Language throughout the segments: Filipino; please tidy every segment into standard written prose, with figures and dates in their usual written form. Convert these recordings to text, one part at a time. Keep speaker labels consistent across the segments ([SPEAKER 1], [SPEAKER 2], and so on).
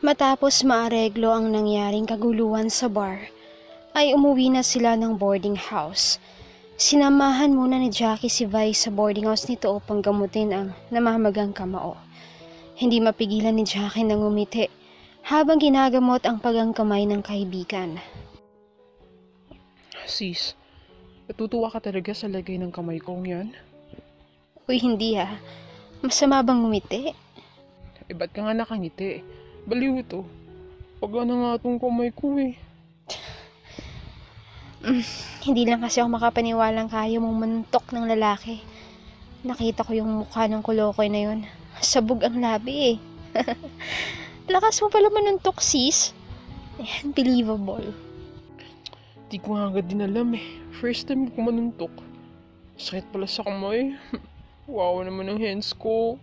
[SPEAKER 1] Matapos maareglo ang nangyaring kaguluhan sa bar, ay umuwi na sila ng boarding house. Sinamahan muna ni Jackie si Vi sa boarding house nito upang gamutin ang namamagang kamao. Hindi mapigilan ni Jackie na ngumiti habang ginagamot ang pagangkamay ng kaibigan.
[SPEAKER 2] Sis, natutuwa ka talaga sa lagay ng kamay kong yan?
[SPEAKER 1] Uy, hindi ha. Masama bang ngumiti?
[SPEAKER 2] Eh, ba't ka nga nakangiti? Baliw ito. Pag ano nga itong kamay ko eh.
[SPEAKER 1] Hindi lang kasi ako makapaniwalang kaya mong manuntok ng lalaki. Nakita ko yung mukha ng kulokoy na yun. Sabog ang labi eh. Lakas mo pala manuntok, sis. Unbelievable.
[SPEAKER 2] Di ko nga agad din alam eh. First time ko manuntok. Sakit pala sa kamay. Wow naman ang hands ko.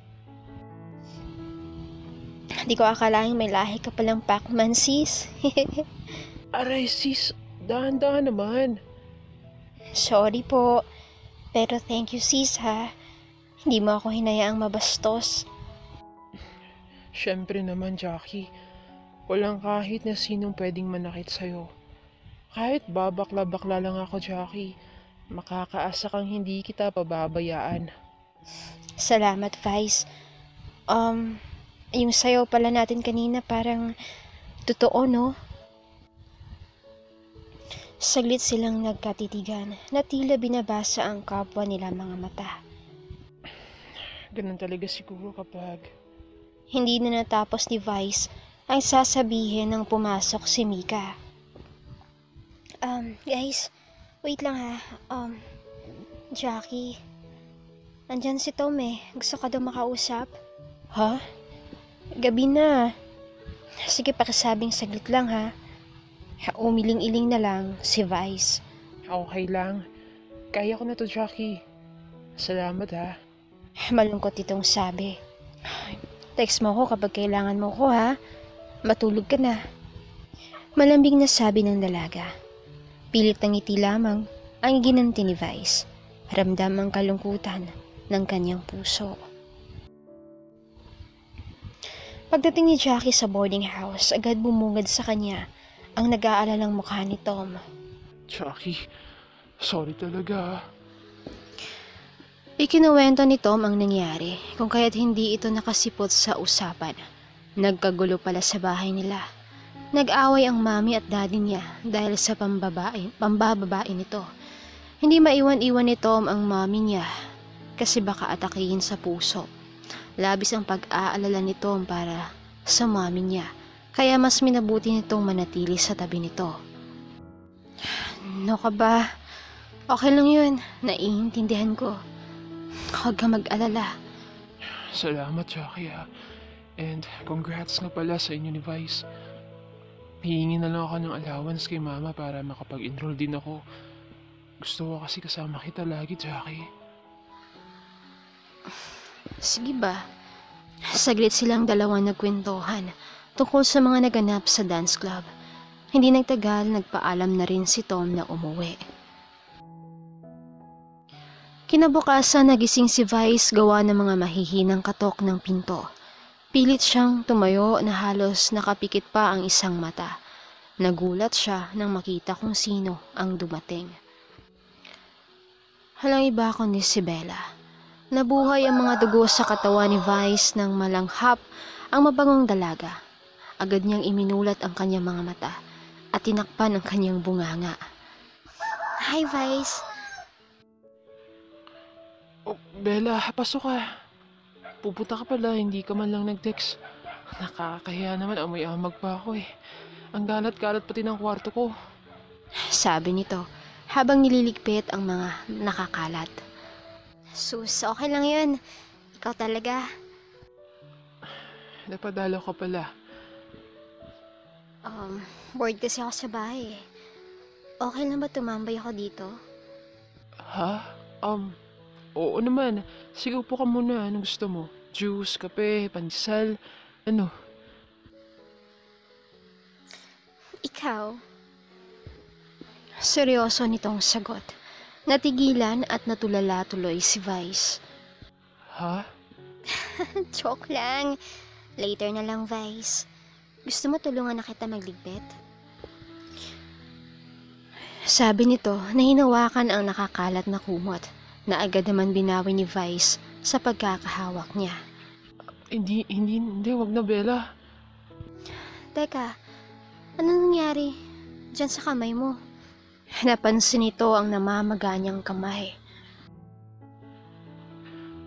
[SPEAKER 1] Di ko akalaing may lahi ka palang Pac-Man, sis.
[SPEAKER 2] Aray sis, dahan-dahan naman.
[SPEAKER 1] Sorry po. Pero thank you, sis ha. Hindi mo ako hinayaang mabastos.
[SPEAKER 2] Siyempre naman, Jackie. Walang kahit na sinong pwedeng manakit sa'yo. Kahit babakla-bakla lang ako, Jackie. Makakaasa kang hindi kita pababayaan.
[SPEAKER 1] Salamat, Vice. Yung sayaw pala natin kanina parang totoo, no? Saglit silang nagkatitigan na tila binabasa ang kapwa nila mga mata.
[SPEAKER 2] Ganun talaga siguro kapag...
[SPEAKER 1] Hindi na natapos ni Vice ang sasabihin nang pumasok si Mika. Guys, wait lang ha. Jackie, andyan si Tom eh. Gusto ka daw makausap? Ha? Gabi na. Sige, pakisabing saglit lang ha. Umiling-iling na lang si Vice.
[SPEAKER 2] Okay lang. Kaya ko na to, Jackie. Salamat ha.
[SPEAKER 1] Malungkot itong sabi. Text mo ko kapag kailangan mo ko ha. Matulog ka na. Malambing na sabi ng dalaga. Pilit ng ngiti lamang ang ginanti ni Vice. Ramdam ang kalungkutan ng kanyang puso. Pagdating ni Jackie sa boarding house, agad bumungad sa kanya ang nag-aalalang mukha ni Tom.
[SPEAKER 2] Jackie, sorry talaga.
[SPEAKER 1] Ikinuwento ni Tom ang nangyari kung kaya't hindi ito nakasipot sa usapan. Nagkagulo pala sa bahay nila. Nag-away ang mami at daddy niya dahil sa pambababae nito. Hindi maiwan-iwan ni Tom ang mami niya kasi baka atakihin sa puso. Labis ang pag-aalala ni Tom para sa mami niya, kaya mas minabuti nitong manatili sa tabi nito. No ka ba? Okay lang yun, naiintindihan ko. Huwag ka mag-alala.
[SPEAKER 2] Salamat, Jackie ha. And congrats nga pala sa inyo ni Vice. Hihingi na lang ako ng allowance kay mama para makapag-enroll din ako. Gusto ko kasi kasama kita lagi, Jackie.
[SPEAKER 1] Sige ba? Saglit silang dalawa nagkwentuhan tungkol sa mga naganap sa dance club. Hindi nagtagal, nagpaalam na rin si Tom na umuwi. Kinabukasan nagising si Vice gawa ng mga mahihinang katok ng pinto. Pilit siyang tumayo na halos nakapikit pa ang isang mata. Nagulat siya nang makita kung sino ang dumating. Halang iba kundi si Bella. Nabuhay ang mga dugo sa katawan ni Vice nang malanghap ang mabangong dalaga. Agad niyang iminulat ang kanyang mga mata at tinakpan ang kanyang bunganga. Hi, Vice.
[SPEAKER 2] Oh, Bella, pasok ka. Pupunta ka pala, hindi ka man lang nag-text. Nakakahiya naman, amoy amag pa ako eh. Ang galat-galat pati ng kwarto ko.
[SPEAKER 1] Sabi nito habang nililigpit ang mga nakakalat. Sus, okay lang yun. Ikaw talaga.
[SPEAKER 2] Napadalaw ka pala.
[SPEAKER 1] Bored kasi ako sa bahay eh. Okay lang ba tumambay ako dito?
[SPEAKER 2] Ha? Oo naman. Sige, upo ka muna. Anong gusto mo? Juice, kape, pandesal, ano?
[SPEAKER 1] Ikaw? Seryoso nitong sagot. Natigilan at natulala tuloy si Vice.
[SPEAKER 2] Ha?
[SPEAKER 1] Joke lang. Later na lang, Vice. Gusto mo tulungan na kita magligpit? Sabi nito na hinawakan ang nakakalat na kumot na agad naman binawi ni Vice sa pagkakahawak niya.
[SPEAKER 2] Hindi, wag na, Bella.
[SPEAKER 1] Teka, ano nangyari dyan sa kamay mo? Napansin nito ang namamaga niyang kamay.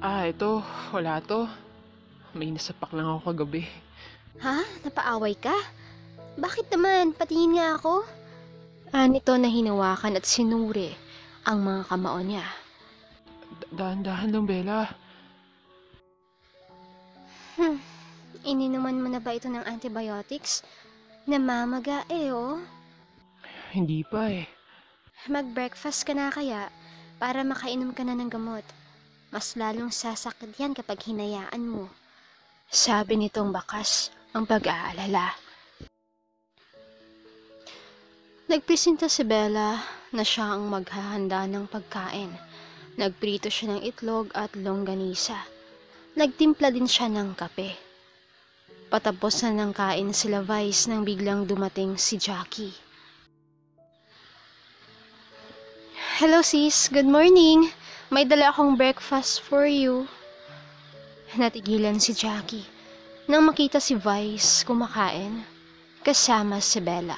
[SPEAKER 2] Ito, wala to. May nasapak lang ako kagabi.
[SPEAKER 1] Ha? Napaaway ka? Bakit naman? Patingin nga ako. Nito na hinawakan at sinuri ang mga kamao niya.
[SPEAKER 2] Dahan-dahan lang, Bella.
[SPEAKER 1] Ininuman mo na ba ito ng antibiotics? Namamaga oh.
[SPEAKER 2] Hindi pa eh.
[SPEAKER 1] Mag-breakfast ka na kaya para makainom ka na ng gamot. Mas lalong sasakit yan kapag hinayaan mo. Sabi nitong bakas ang pag-aalala. Nagpresinta si Bella na siya ang maghahanda ng pagkain. Nagprito siya ng itlog at longganisa. Nagtimpla din siya ng kape. Patapos na ng kain sila Vice nang biglang dumating si Jackie. Hello sis, good morning. May dala akong breakfast for you. Natigilan si Jackie nang makita si Vice kumakain kasama si Bella.